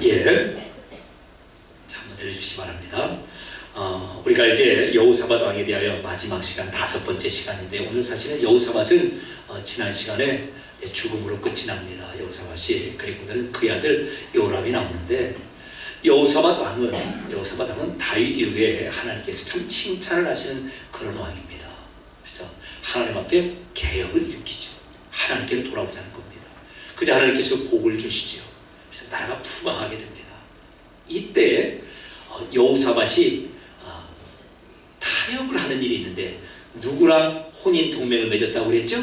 예. 자, 한번 내려주시기 바랍니다. 우리가 이제 여호사밧 왕에 대하여 마지막 시간 5번째 시간인데, 오늘 사실은 여호사밧은 지난 시간에 죽음으로 끝이 납니다. 여호사밧이. 그리고 오늘은 그의 아들 요람이 나오는데, 여호사밧 왕은 다윗 이후에 하나님께서 참 칭찬을 하시는 그런 왕입니다. 그래서 하나님 앞에 개혁을 일으키죠. 하나님께로 돌아오자는 겁니다. 그래서 하나님께서 복을 주시죠. 그래서 나라가 부강하게 됩니다. 이때 여호사밧이 타협을 하는 일이 있는데, 누구랑 혼인 동맹을 맺었다고 그랬죠?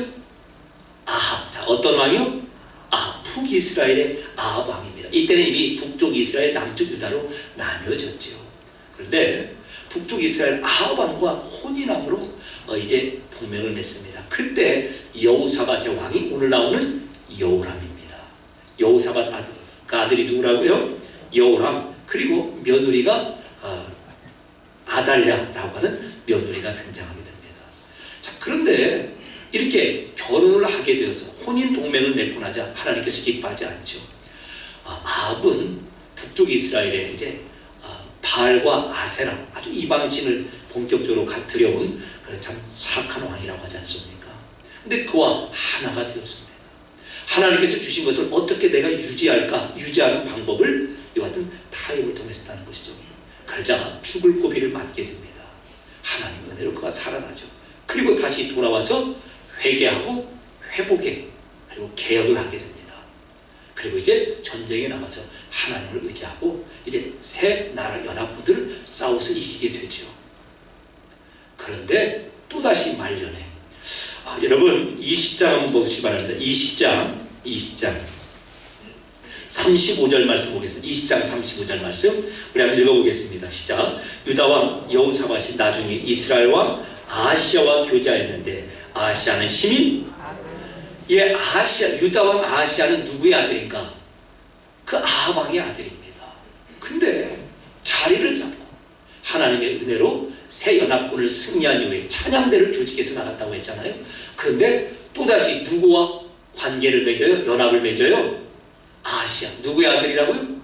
아합. 자, 어떤 왕이요? 아합. 북이스라엘의 아합 왕입니다. 이때는 이미 북쪽 이스라엘, 남쪽 유다로 나뉘어졌죠. 그런데 북쪽 이스라엘 아합 왕과 혼인함으로 이제 동맹을 맺습니다. 그때 여호사밧의 왕이 오늘 나오는 여호람입니다. 여호사밧 아들이 누구라고요? 여호람. 그리고 며느리가 아달랴라고 하는 며느리가 등장하게 됩니다. 자, 그런데 이렇게 결혼을 하게 되어서 혼인 동맹을 맺고 나자 하나님께서 기뻐하지 않죠. 아합은 북쪽 이스라엘에 이제 바알과 아세라, 아주 이방신을 본격적으로 들여온 그런 참 사악한 왕이라고 하지 않습니까? 근데 그와 하나가 되었습니다. 하나님께서 주신 것을 어떻게 내가 유지할까? 유지하는 방법을 이와 같은 타협을 통해서 했다는 것이죠. 그러자 죽을 고비를 맞게 됩니다. 하나님의 은혜로 그가 살아나죠. 그리고 다시 돌아와서 회개하고 회복해, 그리고 개혁을 하게 됩니다. 그리고 이제 전쟁에 나가서 하나님을 의지하고 이제 새 나라 연합군들을 싸워서 이기게 되죠. 그런데 또다시 말년에 여러분 20장 한번 보시기 바랍니다. 20장 35절 말씀 보겠습니다. 20장 35절 말씀 우리 한번 읽어보겠습니다. 시작. 유다왕 여호사밧이 나중에 이스라엘 왕 아하시아와 교제하였는데, 아하시아는 시민? 예, 유다왕 아하시아는 누구의 아들인가? 그 아합 왕의 아들입니다. 근데 자리를 잡고 하나님의 은혜로 새 연합군을 승리한 이후에 찬양대를 조직해서 나갔다고 했잖아요. 그런데 또다시 누구와 관계를 맺어요? 연합을 맺어요? 아하시아. 누구의 아들이라고요?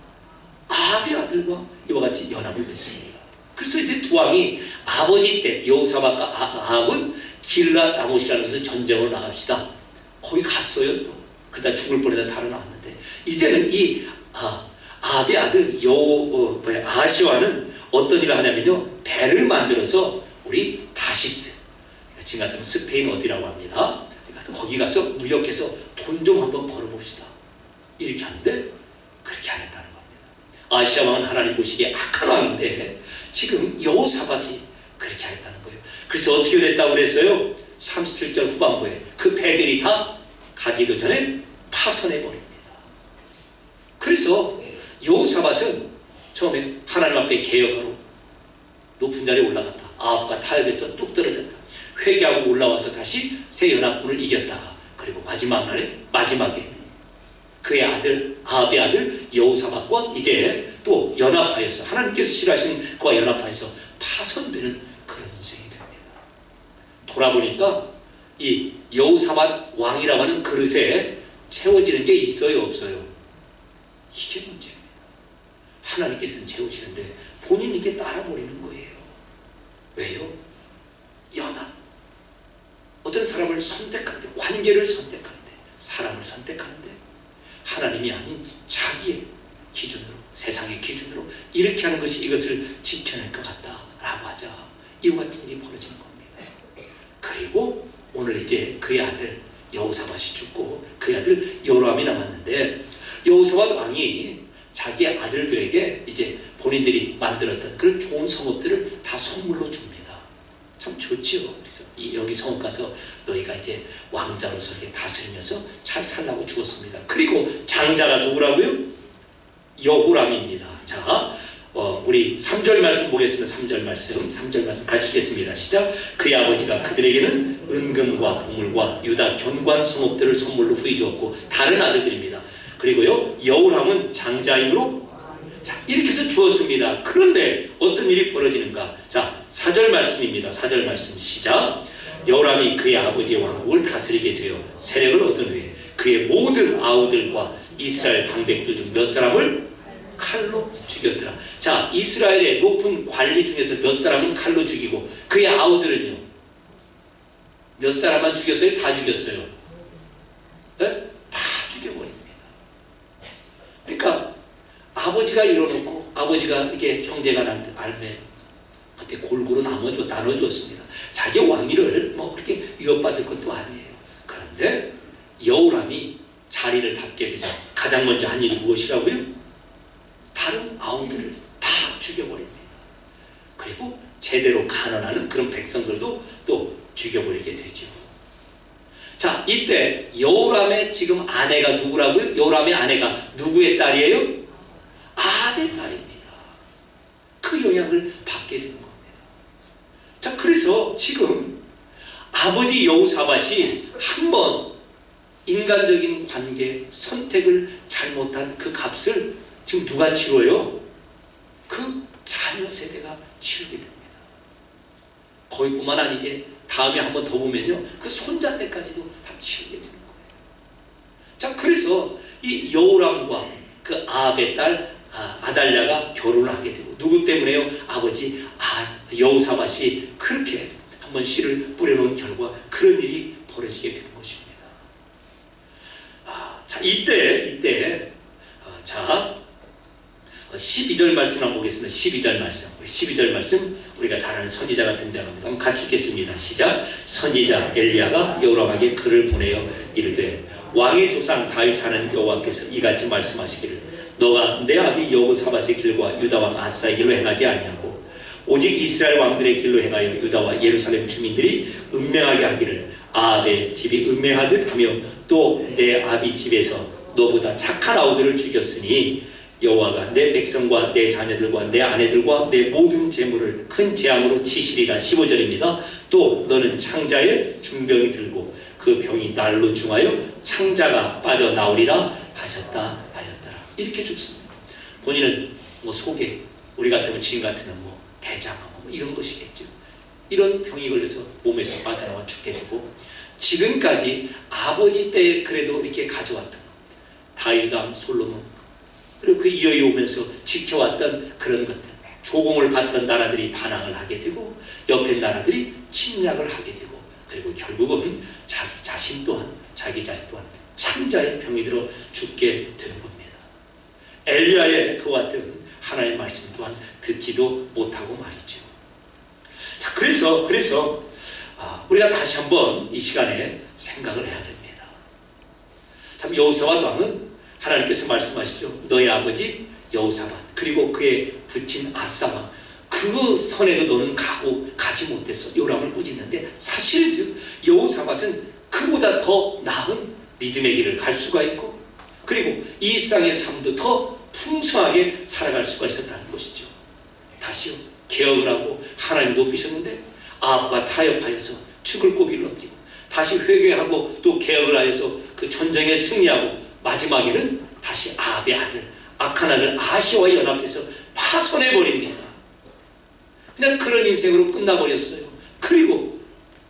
아합의 아들과 이와 같이 연합을 맺습니다. 그래서 이제 두 왕이 아버지 때 여호사밧과 아합은 길랏 라못이라는 것을 전쟁으로 나갑시다. 거기 갔어요. 또 그러다 죽을 뻔해서 살아나왔는데, 이제는 이 아합의 아들 아하시아는 어떤 일을 하냐면요, 배를 만들어서 우리 다시스, 지금 같은 스페인 어디라고 합니다. 거기 가서 무역해서 돈 좀 한번 벌어봅시다. 이렇게 하는데 그렇게 하겠다는 겁니다. 아하시아 왕은 하나님 보시기에 악한 왕인데 지금 여호사밧이 그렇게 하겠다는 거예요. 그래서 어떻게 됐다고 그랬어요? 37절 후반부에 그 배들이 다 가기도 전에 파손해버립니다. 그래서 여호사밧은 처음에 하나님 앞에 개혁하러 높은 자리에 올라갔다. 아합과 타협해서 뚝 떨어졌다. 회개하고 올라와서 다시 새 연합군을 이겼다가, 그리고 마지막에 그의 아들 아합의 아들 여호사밧과 이제 또 연합하여서 하나님께서 싫어하시는 그와 연합하여서 파손되는 그런 인생이 됩니다. 돌아보니까 이 여호사밧 왕이라고 하는 그릇에 채워지는 게 있어요, 없어요? 이게 문제입니다. 하나님께서는 채우시는데 본인이 이렇게 따라버리는 거예요. 왜요? 연합. 어떤 사람을 선택하는데, 관계를 선택하는데, 사람을 선택하는데 하나님이 아닌 자기의 기준으로, 세상의 기준으로 이렇게 하는 것이 이것을 지켜낼 것 같다라고 하자 이와 같은 일이 벌어지는 겁니다. 그리고 오늘 이제 그의 아들 여호사밧이 죽고 그의 아들 요람이 남았는데, 여호사밧 왕이 자기의 아들들에게 이제 본인들이 만들었던 그런 좋은 성읍들을 다 선물로 줍니다. 참 좋지요. 그래서 여기 성읍 가서 너희가 이제 왕자로서 이렇게 다스리면서 잘 살라고 주었습니다. 그리고 장자가 누구라고요? 여호람입니다. 자, 우리 3절 말씀 보겠습니다. 3절 말씀 같이 읽겠습니다. 시작. 그의 아버지가 그들에게는 은금과 보물과 유다 견고한 성읍들을 선물로 후히 주었고, 다른 아들들입니다. 그리고요, 여호람은 장자이므로, 자, 이렇게 해서 주었습니다. 그런데 어떤 일이 벌어지는가? 자, 4절 말씀입니다. 4절 말씀 시작. 여호람이 그의 아버지의 왕국을 다스리게 되어 세력을 얻은 후에 그의 모든 아우들과 이스라엘 방백들 중 몇 사람을 칼로 죽였더라. 자, 이스라엘의 높은 관리 중에서 몇 사람은 칼로 죽이고 그의 아우들은요, 몇 사람만 죽였어요? 다 죽였어요? 네? 다 죽여버립니다. 그러니까 아버지가 이뤄놓고 아버지가 이렇게 형제가 알매 앞에 골고루 나눠주었습니다. 자기 왕위를 뭐 그렇게 위협받을 것도 아니에요. 그런데 여호람이 자리를 잡게 되자 가장 먼저 한 일이 무엇이라고요? 다른 아우들을 다 죽여버립니다. 그리고 제대로 가난하는 그런 백성들도 또 죽여버리게 되죠. 자, 이때 여호람의 지금 아내가 누구라고요? 여호람의 아내가 누구의 딸이에요? 아합의 딸입니다. 그 영향을 받게 되는 겁니다. 자, 그래서 지금 아버지 여호사밧이 한번 인간적인 관계, 선택을 잘못한 그 값을 지금 누가 치러요? 그 자녀 세대가 치르게 됩니다. 거기뿐만 아니지 다음에 한번 더 보면요, 그 손자 때까지도 다 치르게 되는 거예요. 자, 그래서 이 여호람과 그 아합의 딸 아달랴가 결혼을 하게 되고, 누구 때문에요? 아버지 여호사밧이 그렇게 한번 씨를 뿌려놓은 결과 그런 일이 벌어지게 되는 것입니다. 자, 이때 자, 12절 말씀 한번 보겠습니다. 12절 말씀. 12절 말씀 우리가 잘 아는 선지자가 등장합니다. 한번 같이 읽겠습니다. 시작. 선지자 엘리야가 여호람에게 글을 보내어 이르되, 왕의 조상 다윗하는 여호와께서 이같이 말씀하시기를, 너가 내 아비 여호사밧의 길과 유다 왕 아사의 길로 행하지 아니하고 오직 이스라엘 왕들의 길로 행하여 유다와 예루살렘 주민들이 음행하게 하기를 아합의 집이 음행하듯 하며 또 내 아비 집에서 너보다 착한 아우들을 죽였으니 여호와가 내 백성과 내 자녀들과 내 아내들과 내 모든 재물을 큰 재앙으로 치시리라. 15절입니다. 또 너는 창자에 중병이 들고 그 병이 날로 중하여 창자가 빠져나오리라 하셨다 하였더라. 이렇게 죽습니다. 본인은 뭐 속에, 우리 같으면 지금 같으면 뭐 대장암 뭐 이런 것이겠죠. 이런 병이 걸려서 몸에서 빠져나와 죽게 되고, 지금까지 아버지 때 그래도 이렇게 가져왔던 다윗왕 솔로몬, 그리고 그 이어이 오면서 지켜왔던 그런 것들, 조공을 받던 나라들이 반항을 하게 되고 옆에 나라들이 침략을 하게 되고, 그리고 결국은 자기 자신 또한 창자의 병이 들어 죽게 되는 겁니다. 엘리야의 그와 같은 하나님의 말씀 또한 듣지도 못하고 말이죠. 자, 그래서 우리가 다시 한번 이 시간에 생각을 해야 됩니다. 참, 여호사밧 왕은 하나님께서 말씀하시죠. 너의 아버지 여호사밧 그리고 그의 부친 아사 왕, 그 선에도 너는 가지 못했어. 요람을 꾸짖는데, 사실 여호사밧은 그보다 더 나은 믿음의 길을 갈 수가 있고, 그리고 이 세상의 삶도 더 풍성하게 살아갈 수가 있었다는 것이죠. 다시요, 개혁을 하고 하나님 높이셨는데 아합과 타협하여서 죽을 고비를 넘기고, 다시 회개하고 또 개혁을 하여서 그 전쟁에 승리하고, 마지막에는 다시 아합의 아들, 악한 아들 아시아와 연합해서 파손해버립니다. 그냥 그런 인생으로 끝나버렸어요. 그리고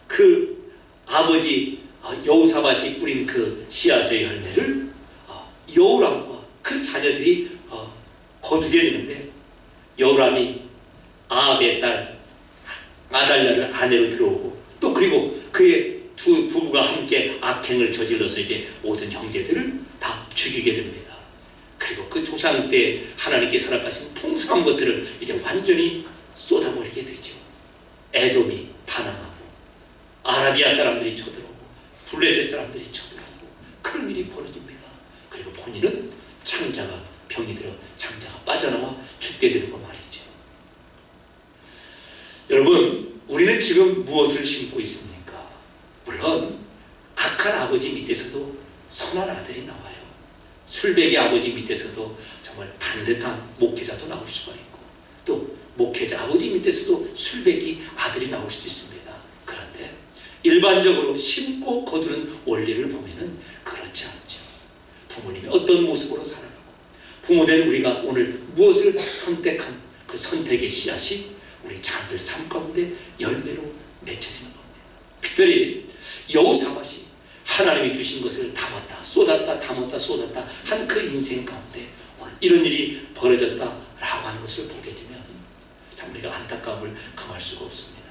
그 아버지 여호사밧이 뿌린 그 씨앗의 열매를 여호람과 그 자녀들이 거두게 되는데, 여호람이 아합의 딸 아달랴를 아내로 들어오고, 또 그리고 그의 두 부부가 함께 악행을 저질러서 이제 모든 형제들을 다 죽이게 됩니다. 그리고 그 조상 때 하나님께 허락하신 풍성한 것들을 이제 완전히 쏟아버리게 되죠. 에돔이 반항하고, 아라비아 사람들이 쳐들어오고, 블레셋 사람들이 쳐들어오고, 그런 일이 벌어집니다. 그리고 본인은 창자가 병이 들어 창자가 빠져나와 죽게 되는 거 말이죠. 여러분, 우리는 지금 무엇을 심고 있습니까? 물론 악한 아버지 밑에서도 선한 아들이 나와요. 술배기 아버지 밑에서도 정말 반듯한 목회자도 나올 수가 있고, 또 목회자 아버지 밑에서도 술배기 아들이 나올 수도 있습니다. 그런데 일반적으로 심고 거두는 원리를 보면은 그렇지 않죠. 부모님이 어떤 모습으로 살아가고, 부모된 우리가 오늘 무엇을 선택한 그 선택의 씨앗이 우리 자녀들 삶 가운데 열매로 맺혀지는 겁니다. 특별히 여호사밧이 하나님이 주신 것을 담았다 쏟았다 담았다 쏟았다 한 그 인생 가운데 이런 일이 벌어졌다라고 하는 것을 보게 되면 참 우리가 안타까움을 금할 수가 없습니다.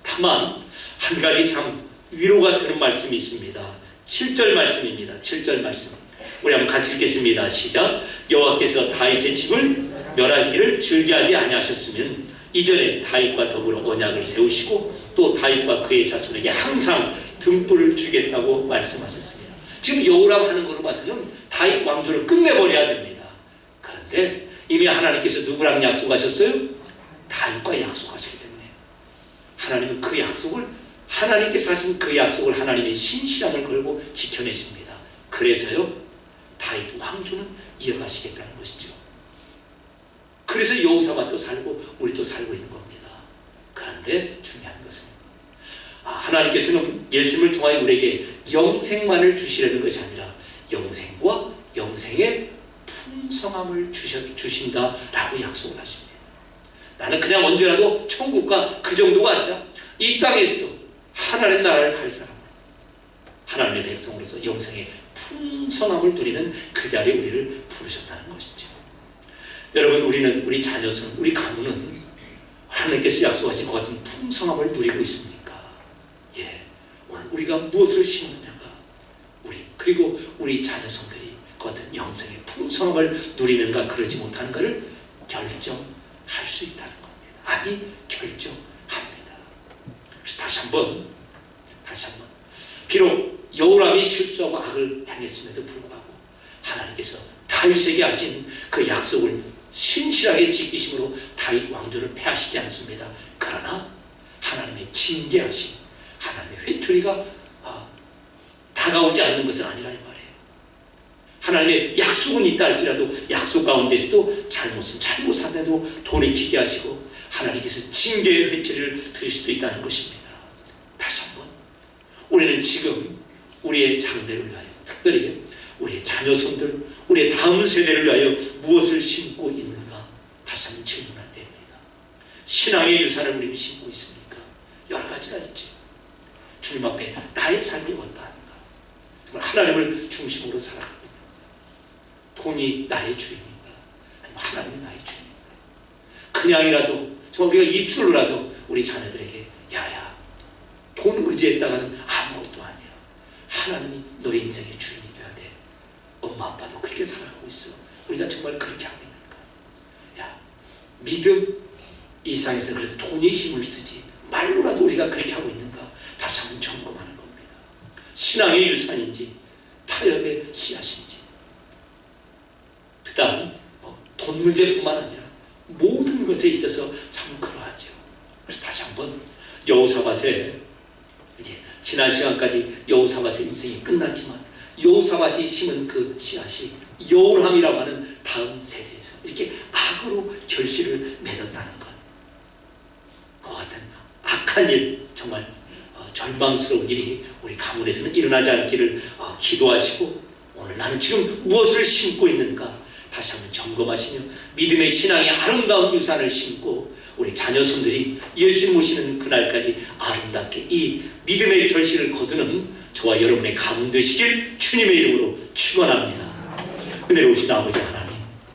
다만 한 가지 참 위로가 되는 말씀이 있습니다. 7절 말씀입니다. 7절 말씀 우리 한번 같이 읽겠습니다. 시작. 여호와께서 다윗의 집을 멸하시기를 즐겨하지 아니하셨으면 이전에 다윗과 더불어 언약을 세우시고 또 다윗과 그의 자손에게 항상 등불을 주겠다고 말씀하셨습니다. 지금 여호람 하는 것으로 봐서는 다윗 왕조를 끝내버려야 됩니다. 그런데 이미 하나님께서 누구랑 약속하셨어요? 다윗과 약속하시기 때문에 하나님은 그 약속을 하나님께서 하신 그 약속을 하나님의 신실함을 걸고 지켜내십니다. 그래서요 다윗 왕조는 이어가시겠다는 것이죠. 그래서 여호사밧도 살고 우리도 살고 있는 겁니다. 그런데 중요한 것은 하나님께서는 예수님을 통하여 우리에게 영생만을 주시려는 것이 아니라 영생과 영생의 풍성함을 주신다라고 약속을 하십니다. 나는 그냥 언제라도 천국과 그 정도가 아니라 이 땅에서도 하나님 나라를 갈 사람, 하나님의 백성으로서 영생의 풍성함을 누리는 그 자리에 우리를 부르셨다는 것이죠. 여러분, 우리 자녀선, 우리 가문은 하나님께서 약속하신 것 같은 풍성함을 누리고 있습니까? 예, 오늘 우리가 무엇을 심느냐가 그리고 우리 자녀선들이 그 같은 영생의 풍성함을 누리는가 그러지 못하는가를 결정할 수 있다는 겁니다. 아니, 결정합니다. 그래서 다시 한번 비록 여호람이 실수하고 악을 행했음에도 불구하고 하나님께서 다윗에게 하신 그 약속을 신실하게 지키심으로 다윗 왕조를 패하시지 않습니다. 그러나 하나님의 징계하심, 하나님의 회초리가 다가오지 않는 것은 아니라 이 말이에요. 하나님의 약속은 있다 할지라도 약속 가운데서도 잘못은 잘못한데도 돌이키게 하시고 하나님께서 징계의 회초리를 드릴 수도 있다는 것입니다. 다시 한번 우리는 지금 우리의 장래를 위하여, 특별히 우리의 자녀손들, 우리의 다음 세대를 위하여 무엇을 심고 있는가 다시 한번 질문할 때입니다. 신앙의 유산을 우리는 심고 있습니까? 여러 가지가 있죠. 주님 앞에 나의 삶이 어떠한가? 정말 하나님을 중심으로 살아가고 있는가? 돈이 나의 주인인가? 아니면 하나님이 나의 주인인가? 그냥이라도 정말 우리가 입술로라도 우리 자녀들에게 야야, 돈 의지했다가는 아무것도 아니야. 하나님이 너의 인생의 주인이 돼야 돼. 엄마 아빠도 그렇게 살아가고 있어. 우리가 정말 그렇게 하고 있는가? 야, 믿음 이상에서 그래 돈의 힘을 쓰지 말로라도 우리가 그렇게 하고 있는가? 다시 한번 점검하는 겁니다. 신앙의 유산인지 타협의 씨앗인지. 그다음 돈 문제뿐만 아니라 모든 것에 있어서 참 그러하죠. 그래서 다시 한번 여호사밧의 이제 지난 시간까지 여호사밧의 인생이 끝났지만 여호사밧이 심은 그 씨앗이 여호람이라고 하는 다음 세대에서 이렇게 악으로 결실을 맺었다는 것. 그와 같은 악한 일, 정말 절망스러운 일이 우리 가문에서는 일어나지 않기를 기도하시고 오늘 나는 지금 무엇을 심고 있는가 다시 한번 점검하시며 믿음의 신앙의 아름다운 유산을 심고 우리 자녀손들이 예수 모시는 그날까지 아름답게 이 믿음의 결실을 거두는 저와 여러분의 가문 되시길 주님의 이름으로 축원합니다. 은혜로우신 아버지 하나님,